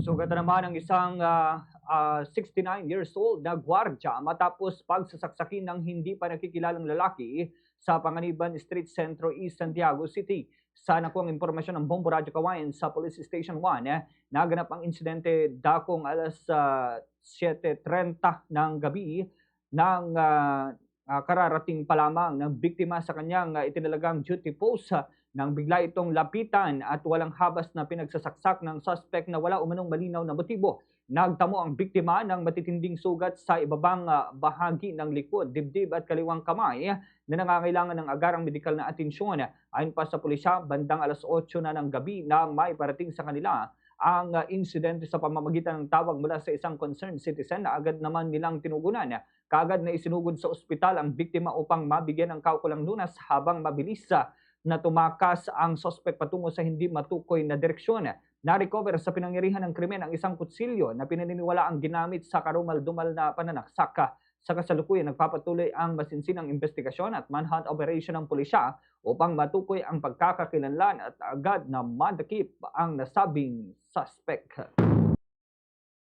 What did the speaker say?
Sugatan naman ang isang 69 years old na gwardya matapos pagsasaksakin ng hindi pa nakikilalang lalaki sa Panganiban Street Centro East Santiago City. Sa nakuang impormasyon ng Bombo Radyo Kawayan sa Police Station 1, naganap ang insidente dakong alas 7:30 ng gabi ng kararating pa lamang ng biktima sa kanyang itinalagang duty post nang bigla itong lapitan at walang habas na pinagsasaksak ng suspect na wala umanong malinaw na motibo. Nagtamo ang biktima ng matitinding sugat sa ibabang bahagi ng likod, dibdib at kaliwang kamay na nangangailangan ng agarang medikal na atensyon. Ayon pa sa pulisya, bandang alas 8 na ng gabi na may parating sa kanila ang insidente sa pamamagitan ng tawag mula sa isang concerned citizen na agad naman nilang tinugunan. Kaagad na isinugod sa ospital ang biktima upang mabigyan ng kaukulang lunas habang mabilis na tumakas ang suspect patungo sa hindi matukoy na direksyon. Na-recover sa pinangyarihan ng krimen ang isang kutsilyo na pinaniniwala ang ginamit sa karumal-dumal na pananaksak. Sa kasalukuyan, nagpapatuloy ang masinsinang investigasyon at manhunt operation ng pulisya upang matukoy ang pagkakakilanlan at agad na madakip ang nasabing suspect.